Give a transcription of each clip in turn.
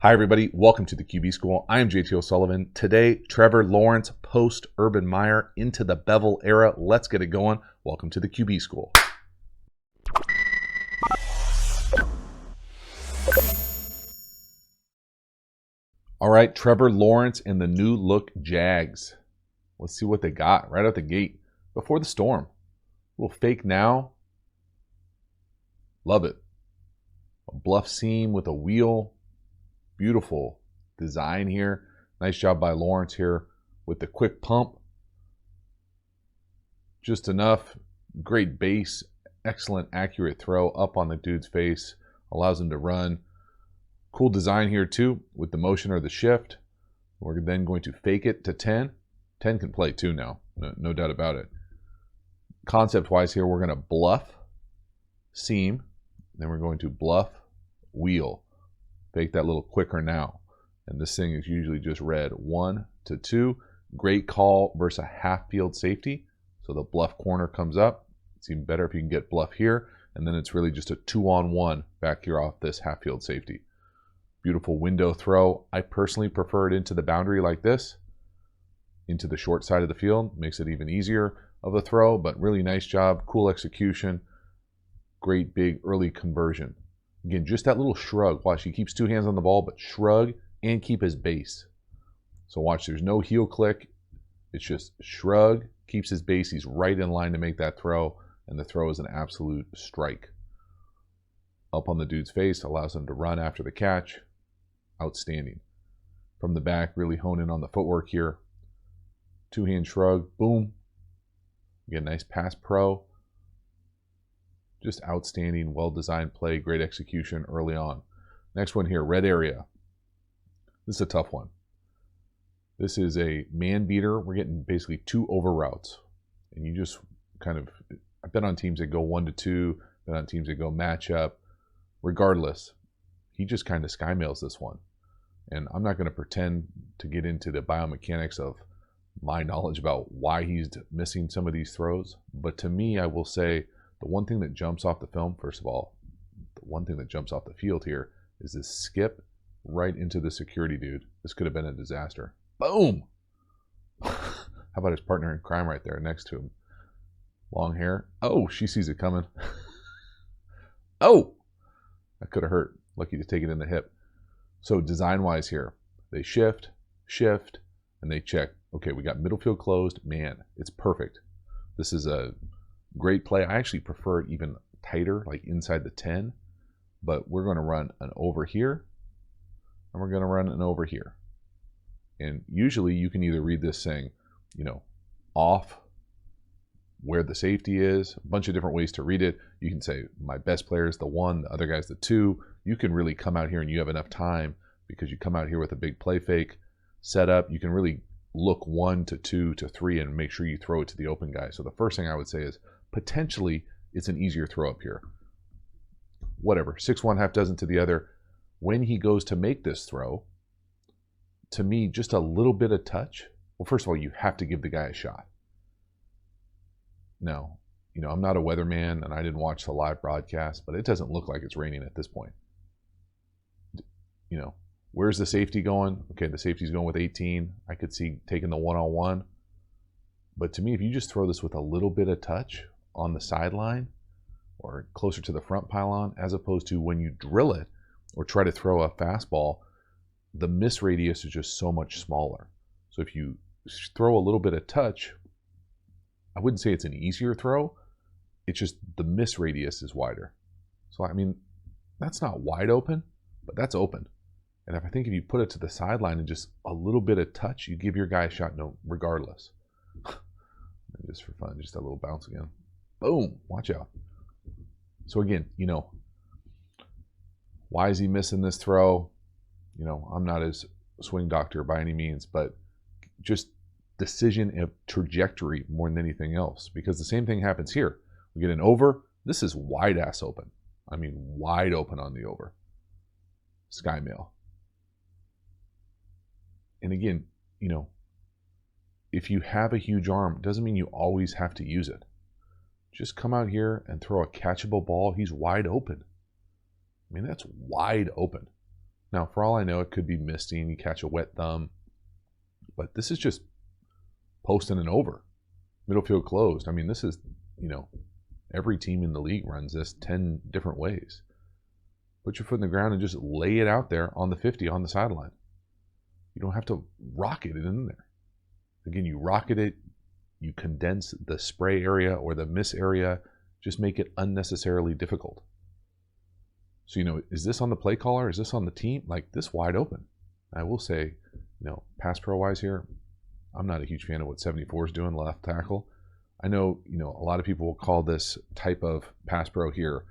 Hi everybody, welcome to the QB School. I am JT O'Sullivan. Today, Trevor Lawrence post Urban Meyer into the Bevel era. Let's get it going. Welcome to the QB School. All right, Trevor Lawrence and the new look Jags. Let's see what they got right out the gate before the storm. A little fake now. Love it. A bluff seam with a wheel. Beautiful design here. Nice job by Lawrence here with the quick pump. Just enough. Great base. Excellent accurate throw up on the dude's face. Allows him to run. Cool design here too with the motion or the shift. We're then going to fake it to 10. 10 can play too now. No doubt about it. Concept-wise here, we're going to bluff, seam. Then we're going to bluff, wheel. Fake that little quicker now. And this thing is usually just read 1 to 2. Great call versus a half field safety. So the bluff corner comes up. It's even better if you can get bluff here. And then it's really just a 2-on-1 back here off this half field safety. Beautiful window throw. I personally prefer it into the boundary like this. Into the short side of the field. Makes it even easier of a throw, but really nice job. Cool execution. Great big early conversion. Again, just that little shrug. Watch, he keeps two hands on the ball, but shrug and keep his base. So watch, there's no heel click. It's just shrug, keeps his base. He's right in line to make that throw, and the throw is an absolute strike. Up on the dude's face, allows him to run after the catch. Outstanding. From the back, really hone in on the footwork here. Two-hand shrug, boom. Again, nice pass pro. Just outstanding, well-designed play, great execution early on. Next one here, red area. This is a tough one. This is a man beater. We're getting basically 2 over routes. And you just kind of, I've been on teams that go 1 to 2, been on teams that go matchup. Regardless, he just kind of skymails this one. And I'm not going to pretend to get into the biomechanics of my knowledge about why he's missing some of these throws. But to me, I will say, the one thing that jumps off the film, first of all, the one thing that jumps off the field here is this skip right into the security dude. This could have been a disaster. Boom! How about his partner in crime right there next to him? Long hair. Oh, she sees it coming. Oh! That could have hurt. Lucky to take it in the hip. So design-wise here, they shift, and they check. Okay, we got middle field closed. Man, it's perfect. This is a great play. I actually prefer it even tighter, like inside the 10. But we're going to run an over here, and we're going to run an over here. And usually you can either read this saying, you know, off where the safety is. A bunch of different ways to read it. You can say my best player is the 1, the other guy's the 2. You can really come out here and you have enough time because you come out here with a big play fake setup. You can really look 1 to 2 to 3 and make sure you throw it to the open guy. So the first thing I would say is potentially it's an easier throw up here. Whatever, 6-1, half dozen to the other. When he goes to make this throw, to me, just a little bit of touch. Well, first of all, you have to give the guy a shot. Now, you know, I'm not a weatherman and I didn't watch the live broadcast, but it doesn't look like it's raining at this point. You know, where's the safety going? Okay, the safety's going with 18. I could see taking the 1-on-1. But to me, if you just throw this with a little bit of touch on the sideline or closer to the front pylon, as opposed to when you drill it or try to throw a fastball, the miss radius is just so much smaller. So if you throw a little bit of touch, I wouldn't say it's an easier throw. It's just the miss radius is wider. So, I mean, that's not wide open, but that's open. And I think if you put it to the sideline and just a little bit of touch, you give your guy a shot, no, regardless. Just for fun, just a little bounce again. Boom, watch out. So again, you know, why is he missing this throw? You know, I'm not his swing doctor by any means, but just decision of trajectory more than anything else. Because the same thing happens here. We get an over. This is wide ass open. I mean, wide open on the over. Sky mail. And again, you know, if you have a huge arm, it doesn't mean you always have to use it. Just come out here and throw a catchable ball. He's wide open. I mean, that's wide open. Now, for all I know, it could be misting, you catch a wet thumb, but this is just posting and over. Middle field closed. I mean, this is, every team in the league runs this 10 different ways. Put your foot in the ground and just lay it out there on the 50 on the sideline. You don't have to rocket it in there. Again, you rocket it, you condense the spray area or the miss area, just make it unnecessarily difficult. So, is this on the play caller? Is this on the team? Like, this wide open. I will say, pass pro wise here, I'm not a huge fan of what 74 is doing left tackle. I know, a lot of people will call this type of pass pro here,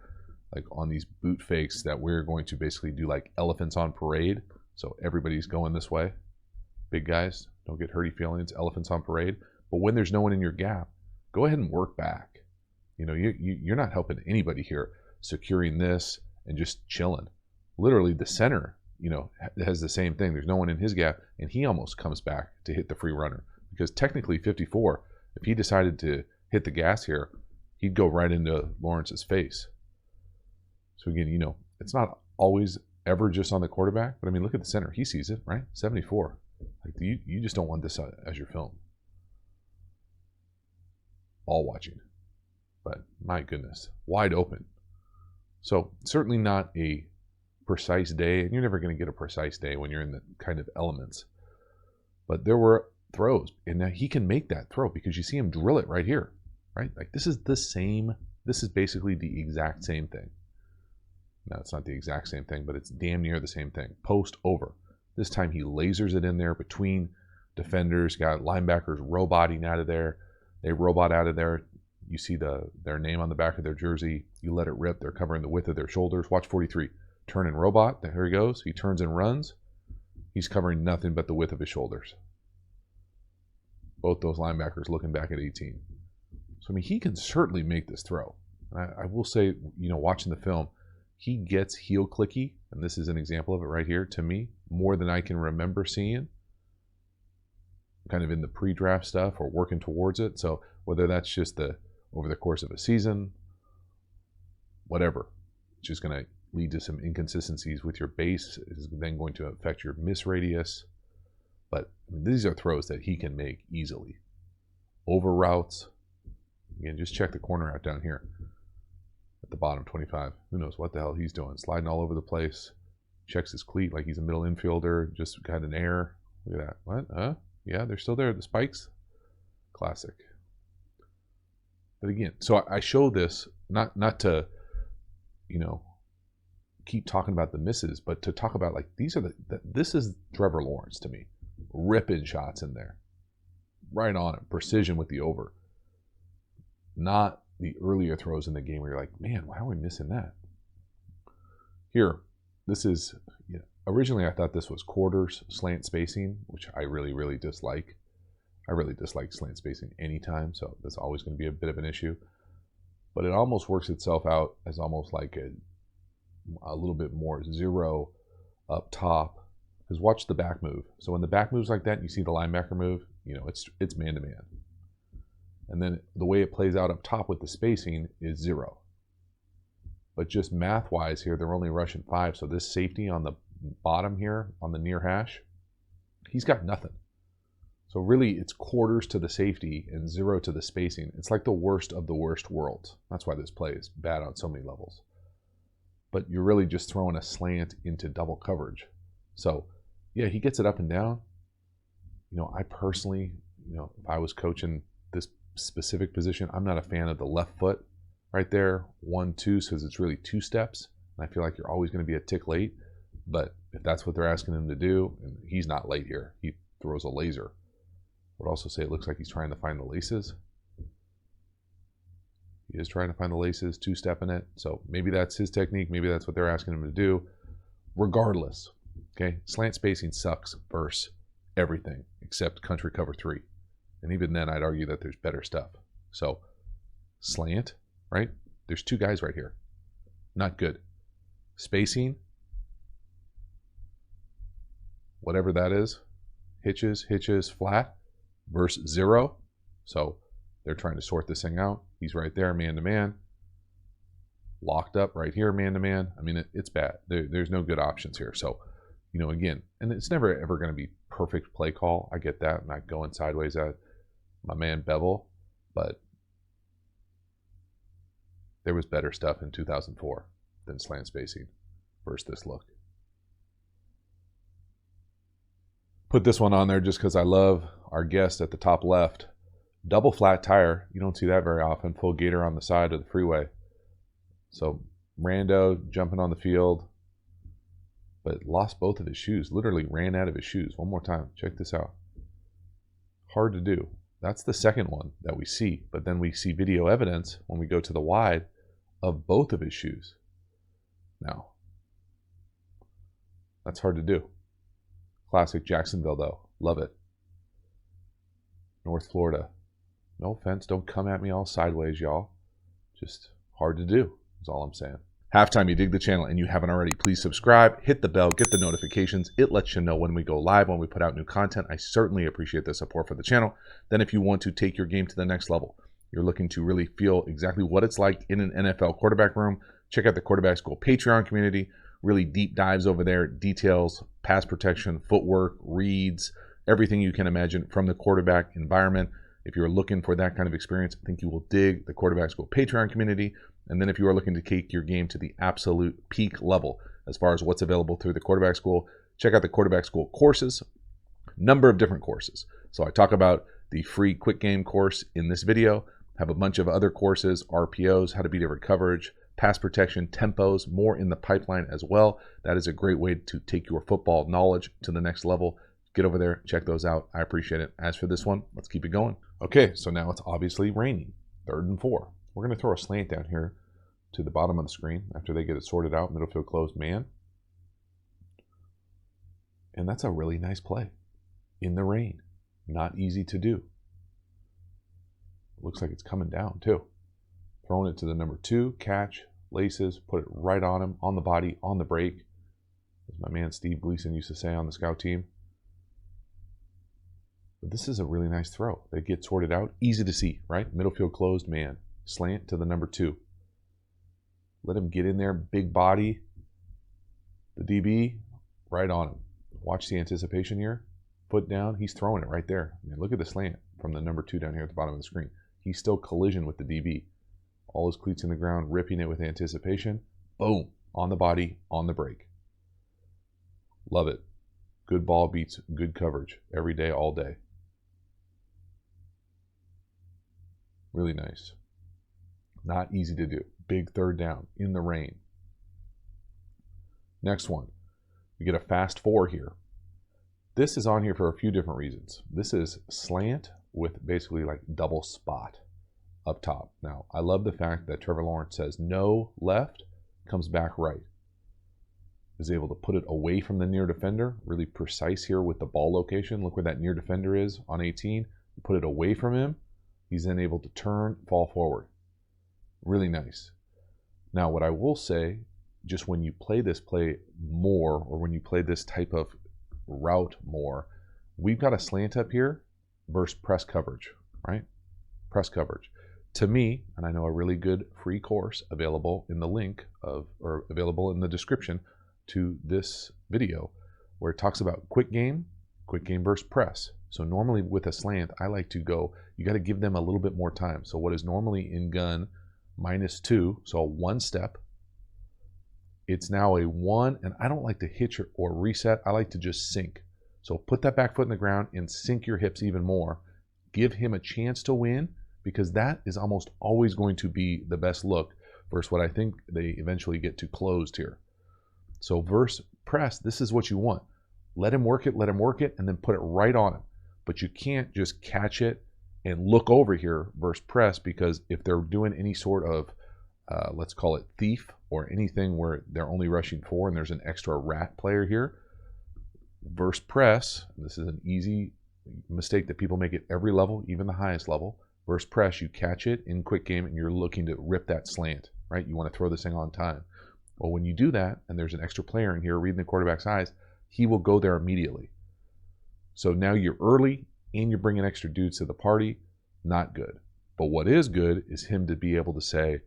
like on these boot fakes, that we're going to basically do like elephants on parade. So everybody's going this way. Big guys, don't get hurty feelings, elephants on parade. But when there's no one in your gap, go ahead and work back. You're not helping anybody here securing this and just chilling. Literally the center, has the same thing. There's no one in his gap, and he almost comes back to hit the free runner. Because technically 54, if he decided to hit the gas here, he'd go right into Lawrence's face. So again, it's not always ever just on the quarterback, but I mean, look at the center. He sees it, right? 74. Like, you just don't want this as your film. Ball watching. But my goodness, wide open. So certainly not a precise day, and you're never going to get a precise day when you're in the kind of elements. But there were throws, and now he can make that throw because you see him drill it right here, right? Like, this is basically the exact same thing. No, it's not the exact same thing, but it's damn near the same thing. Post over. This time he lasers it in there between defenders, got linebackers roboting out of there. They robot out of there. You see their name on the back of their jersey. You let it rip. They're covering the width of their shoulders. Watch 43. Turn and robot. There he goes. He turns and runs. He's covering nothing but the width of his shoulders. Both those linebackers looking back at 18. So, I mean, he can certainly make this throw. I will say, watching the film, he gets heel clicky, and this is an example of it right here, to me, more than I can remember seeing, kind of in the pre-draft stuff or working towards it. So whether that's just over the course of a season, whatever, it's just going to lead to some inconsistencies with your base, is then going to affect your miss radius. But these are throws that he can make easily. Over routes, again, just check the corner out down here. At the bottom, 25. Who knows what the hell he's doing? Sliding all over the place. Checks his cleat like he's a middle infielder. Just got an air. Look at that. What? Yeah, they're still there. The spikes. Classic. But again, so I show this not to, keep talking about the misses, but to talk about, like, this is Trevor Lawrence to me. Ripping shots in there. Right on it. Precision with the over. Not the earlier throws in the game where you're like, man, why are we missing that? Here, this is, originally I thought this was quarters slant spacing, which I really, really dislike. I really dislike slant spacing anytime, so that's always going to be a bit of an issue. But it almost works itself out as almost like a little bit more zero up top. Because watch the back move. So when the back moves like that, and you see the linebacker move, it's man-to-man. And then the way it plays out up top with the spacing is 0. But just math-wise here, they're only rushing 5. So this safety on the bottom here, on the near hash, he's got nothing. So really, it's quarters to the safety and 0 to the spacing. It's like the worst of the worst worlds. That's why this play is bad on so many levels. But you're really just throwing a slant into double coverage. So, yeah, he gets it up and down. I personally, if I was coaching this specific position, I'm not a fan of the left foot right there, 1, 2, because it's really 2 steps. And I feel like you're always going to be a tick late. But if that's what they're asking him to do, and he's not late here, he throws a laser. I would also say it looks like he's trying to find the laces. He is trying to find the laces, 2-stepping it. So maybe that's his technique. Maybe that's what they're asking him to do. Regardless, okay, slant spacing sucks versus everything except country cover 3. And even then, I'd argue that there's better stuff. So slant, right? There's 2 guys right here. Not good. Spacing, whatever that is, hitches, flat versus 0. So they're trying to sort this thing out. He's right there, man-to-man. Locked up right here, man-to-man. I mean, it's bad. There's no good options here. So you know, again, and it's never ever going to be perfect play call. I get that. I'm not going sideways at my man Bevel, but there was better stuff in 2004 than slant spacing versus this look. Put this one on there just because I love our guest at the top left. Double flat tire. You don't see that very often. Full gator on the side of the freeway. So rando jumping on the field, but lost both of his shoes. Literally ran out of his shoes. One more time. Check this out. Hard to do. That's the second one that we see. But then we see video evidence when we go to the wide of both of his shoes. Now, that's hard to do. Classic Jacksonville, though. Love it. North Florida. No offense. Don't come at me all sideways, y'all. Just hard to do is all I'm saying. Halftime, you dig the channel and you haven't already, please subscribe, hit the bell, get the notifications. It lets you know when we go live, when we put out new content. I certainly appreciate the support for the channel. Then if you want to take your game to the next level, you're looking to really feel exactly what it's like in an NFL quarterback room, check out the Quarterback School Patreon community. Really deep dives over there, details, pass protection, footwork, reads, everything you can imagine from the quarterback environment. If you're looking for that kind of experience, I think you will dig the Quarterback School Patreon community. And then if you are looking to take your game to the absolute peak level as far as what's available through the Quarterback School, check out the Quarterback School courses, number of different courses. So I talk about the free quick game course in this video, have a bunch of other courses, RPOs, how to beat every coverage, pass protection, tempos, more in the pipeline as well. That is a great way to take your football knowledge to the next level. Get over there, check those out. I appreciate it. As for this one, let's keep it going. Okay, so now it's obviously raining. 3rd and 4. We're going to throw a slant down here to the bottom of the screen after they get it sorted out. Middle field closed man. And that's a really nice play in the rain. Not easy to do. Looks like it's coming down too. Throwing it to the number 2, catch, laces, put it right on him, on the body, on the break. As my man Steve Gleason used to say on the scout team. But this is a really nice throw. They get sorted out. Easy to see, right? Middle field closed, man. Slant to the number 2. Let him get in there, big body. The DB, right on him. Watch the anticipation here. Foot down, he's throwing it right there. I mean, look at the slant from the number 2 down here at the bottom of the screen. He's still collision with the DB. All his cleats in the ground, ripping it with anticipation. Boom, on the body, on the break. Love it. Good ball beats good coverage every day, all day. Really nice. Not easy to do. Big 3rd down in the rain. Next one. We get a fast 4 here. This is on here for a few different reasons. This is slant with basically like double spot up top. Now, I love the fact that Trevor Lawrence says no left, comes back right. Is able to put it away from the near defender. Really precise here with the ball location. Look where that near defender is on 18. Put it away from him. He's then able to turn, fall forward. Really nice. Now, what I will say, just when you play this play more, or when you play this type of route more, we've got a slant up here versus press coverage, right? Press coverage. To me, and I know a really good free course available in the link of, or available in the description to this video, where it talks about quick game versus press. So normally with a slant, I like to go, you got to give them a little bit more time. So what is normally in gun -2, so a 1 step, it's now a 1, and I don't like to hitch or reset. I like to just sink. So put that back foot in the ground and sink your hips even more. Give him a chance to win, because that is almost always going to be the best look versus what I think they eventually get to closed here. So versus press, this is what you want. Let him work it, and then put it right on him. But you can't just catch it and look over here versus press, because if they're doing any sort of, let's call it thief, or anything where they're only rushing 4 and there's an extra rat player here, versus press, this is an easy mistake that people make at every level, even the highest level. Versus press, you catch it in quick game and you're looking to rip that slant, right? You want to throw this thing on time. Well, when you do that, and there's an extra player in here reading the quarterback's eyes, he will go there immediately. So now you're early and you're bringing extra dudes to the party. Not good. But what is good is him to be able to say,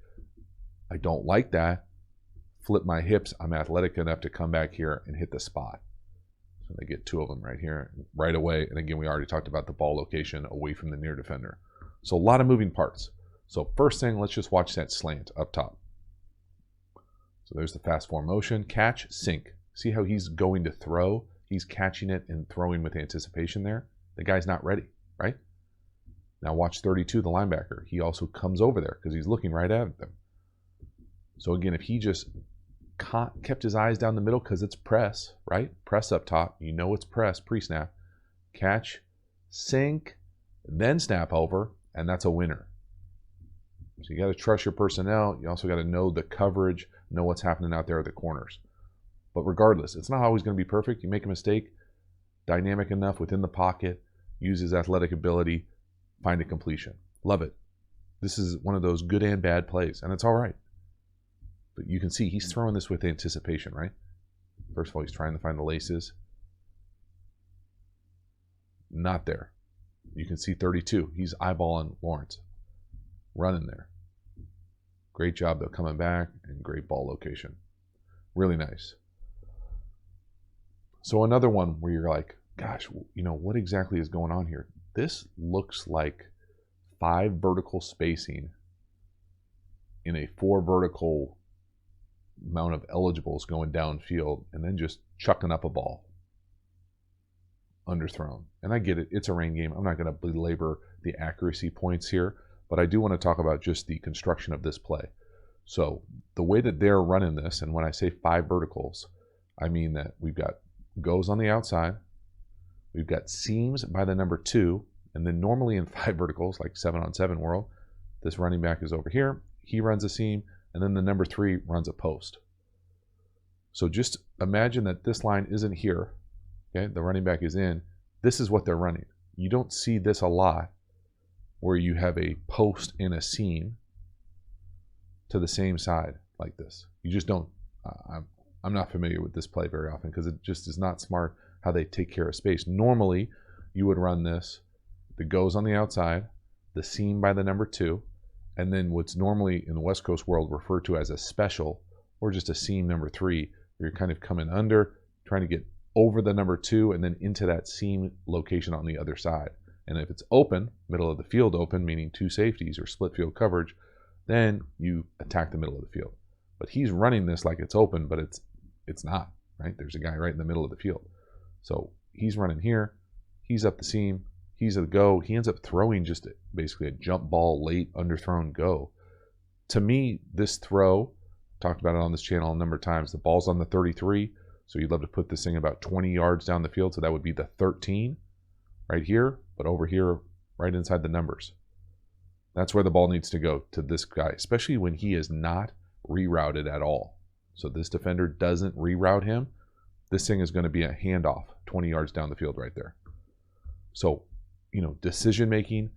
I don't like that. Flip my hips. I'm athletic enough to come back here and hit the spot. So they get 2 of them right here, right away. And again, we already talked about the ball location away from the near defender. So a lot of moving parts. So first thing, let's just watch that slant up top. So there's the fast form motion, catch, sink. See how he's going to throw? He's catching it and throwing with anticipation there. The guy's not ready, right? Now watch 32, the linebacker. He also comes over there because he's looking right at them. So again, if he just kept his eyes down the middle, because it's press, right? Press up top. You know it's press, pre-snap. Catch, sink, then snap over, and that's a winner. So you got to trust your personnel. You also got to know the coverage, know what's happening out there at the corners. But regardless, it's not always going to be perfect. You make a mistake, dynamic enough within the pocket, use his athletic ability, find a completion. Love it. This is one of those good and bad plays, and it's all right. But you can see he's throwing this with anticipation, right? First of all, he's trying to find the laces. Not there. You can see 32. He's eyeballing Lawrence. Running there. Great job, though, coming back, and great ball location. Really nice. So another one where you're like, gosh, you know, what exactly is going on here? This looks like 5 vertical spacing in a 4 vertical amount of eligibles going downfield and then just chucking up a ball. Underthrown. And I get it. It's a rain game. I'm not going to belabor the accuracy points here, but I do want to talk about just the construction of this play. So the way that they're running this, and when I say 5 verticals, I mean that we've got goes on the outside, we've got seams by the number 2, and then normally in 5 verticals, like 7-on-7 world, this running back is over here, he runs a seam, and then the number 3 runs a post. So just imagine that this line isn't here, okay? The running back is in. This is what they're running. You don't see this a lot where you have a post and a seam to the same side like this. You just don't. I'm not familiar with this play very often because it just is not smart how they take care of space. Normally, you would run this, the goes on the outside, the seam by the number 2, and then what's normally in the West Coast world referred to as a special or just a seam number 3, where you're kind of coming under, trying to get over the number 2 and then into that seam location on the other side. And if it's open, middle of the field open, meaning 2 safeties or split field coverage, then you attack the middle of the field. But he's running this like it's open, but it's not, right? There's a guy right in the middle of the field. So he's running here, he's up the seam, he's a go. He ends up throwing just basically a jump ball, late, underthrown go. To me, this throw, talked about it on this channel a number of times, the ball's on the 33, so you'd love to put this thing about 20 yards down the field, so that would be the 13 right here, but over here, right inside the numbers. That's where the ball needs to go to this guy, especially when he is not rerouted at all. So this defender doesn't reroute him. This thing is going to be a handoff 20 yards down the field right there. So, you know, decision making,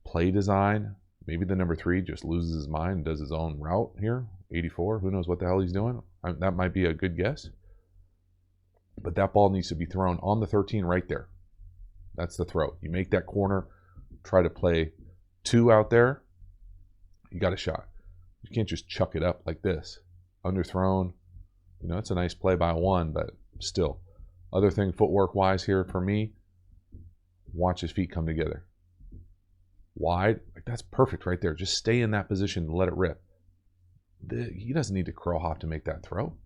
play design, maybe the number 3 just loses his mind and does his own route here. 84, who knows what the hell he's doing? That might be a good guess. But that ball needs to be thrown on the 13 right there. That's the throw. You make that corner, try to play 2 out there, you got a shot. You can't just chuck it up like this. Underthrown. You know, it's a nice play by 1, but still. Other thing footwork-wise here for me, watch his feet come together. Wide, like that's perfect right there. Just stay in that position and let it rip. He doesn't need to crow hop to make that throw.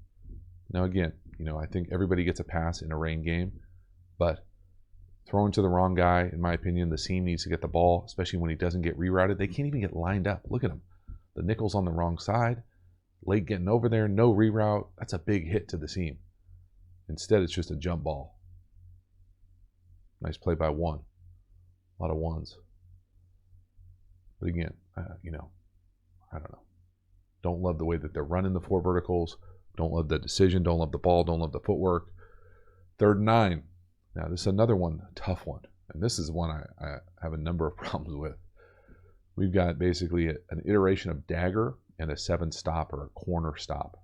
Now again, you know, I think everybody gets a pass in a rain game, but throwing to the wrong guy, in my opinion, the seam needs to get the ball, especially when he doesn't get rerouted. They can't even get lined up. Look at him. The nickel's on the wrong side. Late getting over there, no reroute. That's a big hit to the seam. Instead, it's just a jump ball. Nice play by 1. A lot of 1s. But again, you know, I don't know. Don't love the way that they're running the 4 verticals. Don't love the decision. Don't love the ball. Don't love the footwork. 3rd and 9. Now, this is another one, a tough one. And this is one I have a number of problems with. We've got basically an iteration of dagger and a 7 stop or a corner stop.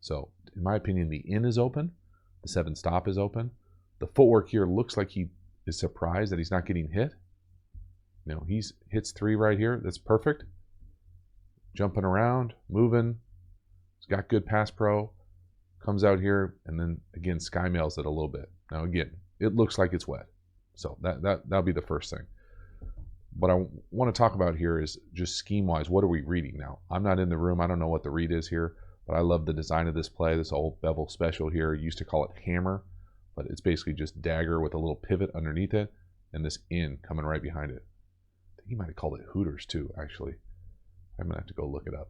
So, in my opinion, the in is open. The 7 stop is open. The footwork here looks like he is surprised that he's not getting hit. You know, he hits 3 right here. That's perfect. Jumping around, moving. He's got good pass pro. comes out here, and then again sky mails it a little bit. Now again, it looks like it's wet, so that'll be the first thing. What I want to talk about here is just scheme-wise, what are we reading now? I'm not in the room, I don't know what the read is here, but I love the design of this play. This old bevel special here, used to call it hammer, but it's basically just dagger with a little pivot underneath it, and this in coming right behind it. I think he might have called it Hooters too, actually. I'm gonna have to go look it up.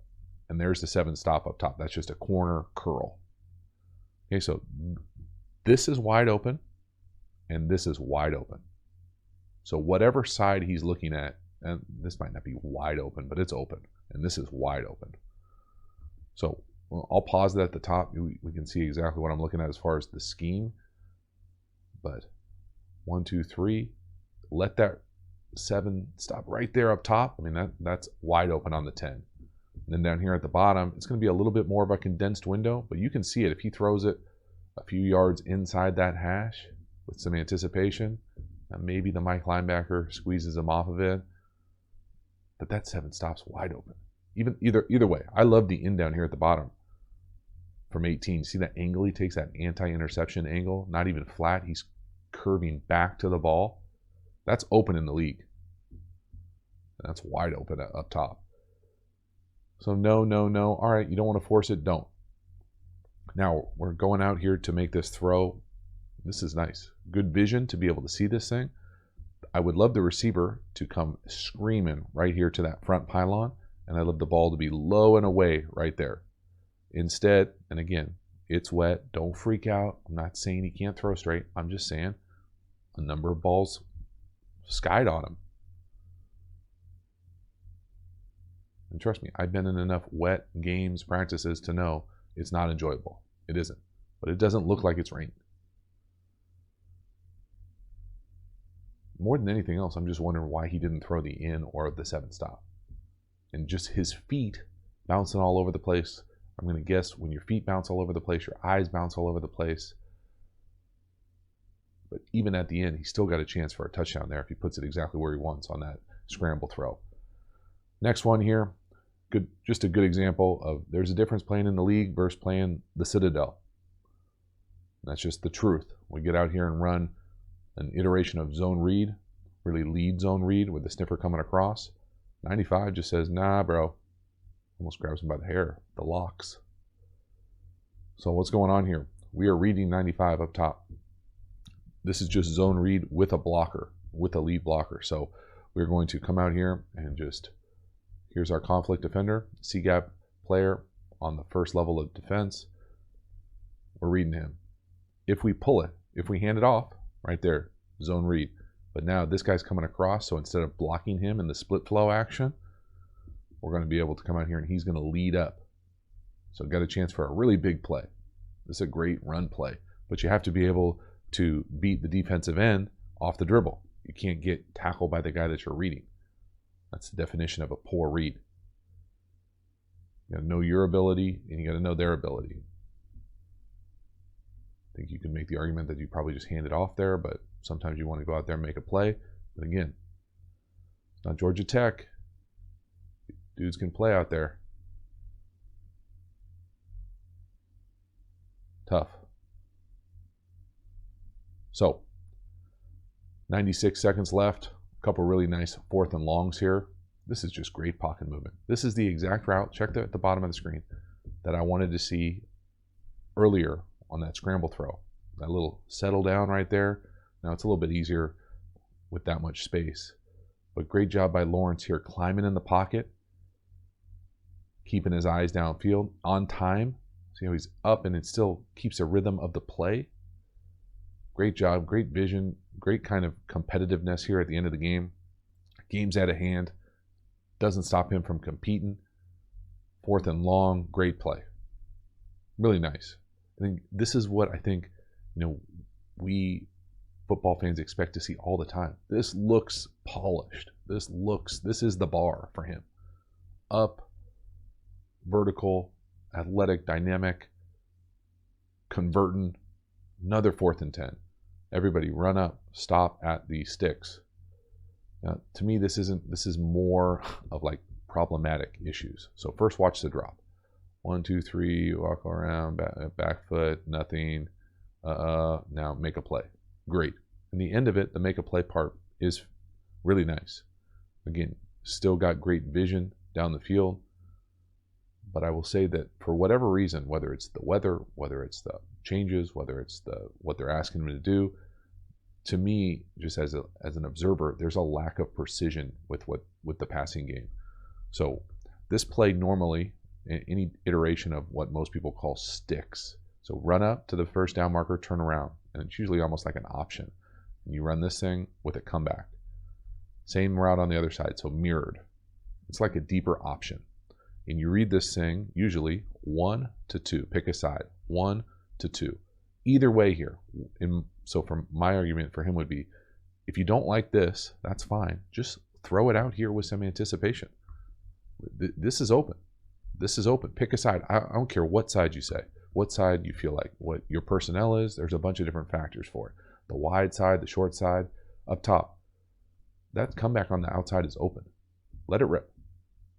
And there's the 7 stop up top. That's just a corner curl. Okay, so this is wide open, and this is wide open. So whatever side he's looking at, and this might not be wide open, but it's open, and this is wide open. So I'll pause it at the top. We can see exactly what I'm looking at as far as the scheme. But 1, 2, 3, let that 7 stop right there up top. I mean, that's wide open on the 10. And then down here at the bottom, it's going to be a little bit more of a condensed window, but you can see it if he throws it a few yards inside that hash with some anticipation. And maybe the Mike linebacker squeezes him off of it, but that 7 stops wide open. Either way, I love the in down here at the bottom from 18. See that angle he takes, that anti-interception angle, not even flat. He's curving back to the ball. That's open in the league. That's wide open up top. So no. All right, you don't want to force it, don't. Now we're going out here to make this throw. This is nice. Good vision to be able to see this thing. I would love the receiver to come screaming right here to that front pylon, and I'd love the ball to be low and away right there. Instead, and again, it's wet. Don't freak out. I'm not saying he can't throw straight. I'm just saying a number of balls skied on him. And trust me, I've been in enough wet games, practices to know it's not enjoyable. It isn't. But it doesn't look like it's raining. More than anything else, I'm just wondering why he didn't throw the in or the 7 stop. And just his feet bouncing all over the place. I'm going to guess when your feet bounce all over the place, your eyes bounce all over the place. But even at the end, he's still got a chance for a touchdown there if he puts it exactly where he wants on that scramble throw. Next one here, just a good example of there's a difference playing in the league versus playing the Citadel. That's just the truth. We get out here and run an iteration of zone read, really lead zone read with the sniffer coming across. 95 just says, nah, bro. Almost grabs him by the hair, the locks. So what's going on here? We are reading 95 up top. This is just zone read with a blocker, with a lead blocker. So we're going to come out here and just, here's our conflict defender, C-gap player on the first level of defense. We're reading him. If we pull it, if we hand it off, right there, zone read. But now this guy's coming across, so instead of blocking him in the split flow action, we're going to be able to come out here and he's going to lead up. So got a chance for a really big play. This is a great run play, but you have to be able to beat the defensive end off the dribble. You can't get tackled by the guy that you're reading. That's the definition of a poor read. You got to know your ability and you got to know their ability. I think you can make the argument that you probably just hand it off there, but sometimes you want to go out there and make a play. But again, it's not Georgia Tech. Dudes can play out there. Tough. So, 96 seconds left. A couple really nice 4th and longs here. This is just great pocket movement. This is the exact route, check at the bottom of the screen, that I wanted to see earlier on that scramble throw. That little settle down right there. Now it's a little bit easier with that much space. But great job by Lawrence here, climbing in the pocket, keeping his eyes downfield, on time. See how he's up and it still keeps a rhythm of the play. Great job, great vision, great kind of competitiveness here at the end of the game. Game's out of hand. Doesn't stop him from competing. 4th and long, great play. Really nice. I think this is what I think, we football fans expect to see all the time. This looks polished. This is the bar for him. Up, vertical, athletic, dynamic, converting, another 4th and 10. Everybody run up, stop at the sticks. Now, to me, this is more of like problematic issues. So first watch the drop. 1, 2, 3, walk around, back foot, nothing. Now make a play. Great. And the end of it, the make a play part is really nice. Again, still got great vision down the field. But I will say that for whatever reason, whether it's the weather, whether it's the changes, whether it's what they're asking him to do, to me, just as an observer, there's a lack of precision with the passing game. So this play normally, any iteration of what most people call sticks. So run up to the first down marker, turn around, and it's usually almost like an option. And you run this thing with a comeback. Same route on the other side, so mirrored. It's like a deeper option. And you read this thing, usually 1 to 2, pick a side, 1 to 2. Either way here. So from my argument for him would be, if you don't like this, that's fine. Just throw it out here with some anticipation. This is open. This is open. Pick a side. I don't care what side you say, what side you feel like, what your personnel is. There's a bunch of different factors for it. The wide side, the short side, up top. That comeback on the outside is open. Let it rip.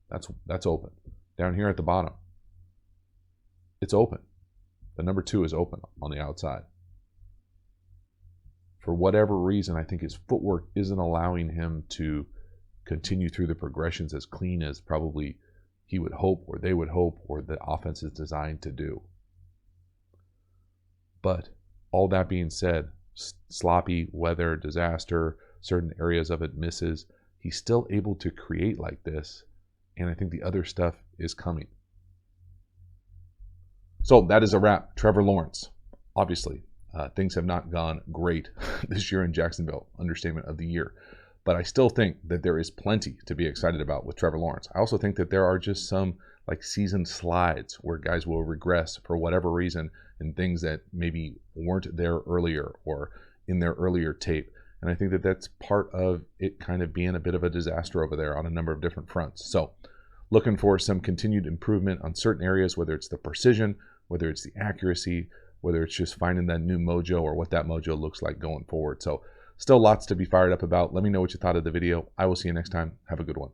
That's open. Down here at the bottom, it's open. The number 2 is open on the outside. For whatever reason, I think his footwork isn't allowing him to continue through the progressions as clean as probably he would hope, or they would hope, or the offense is designed to do. But all that being said, sloppy weather, disaster, certain areas of it misses, he's still able to create like this. And I think the other stuff is coming. So that is a wrap. Trevor Lawrence. Obviously, things have not gone great this year in Jacksonville. Understatement of the year. But I still think that there is plenty to be excited about with Trevor Lawrence. I also think that there are just some like season slides where guys will regress for whatever reason in things that maybe weren't there earlier or in their earlier tape. And I think that that's part of it kind of being a bit of a disaster over there on a number of different fronts. So looking for some continued improvement on certain areas, whether it's the precision, whether it's the accuracy, whether it's just finding that new mojo or what that mojo looks like going forward. So still lots to be fired up about. Let me know what you thought of the video. I will see you next time. Have a good one.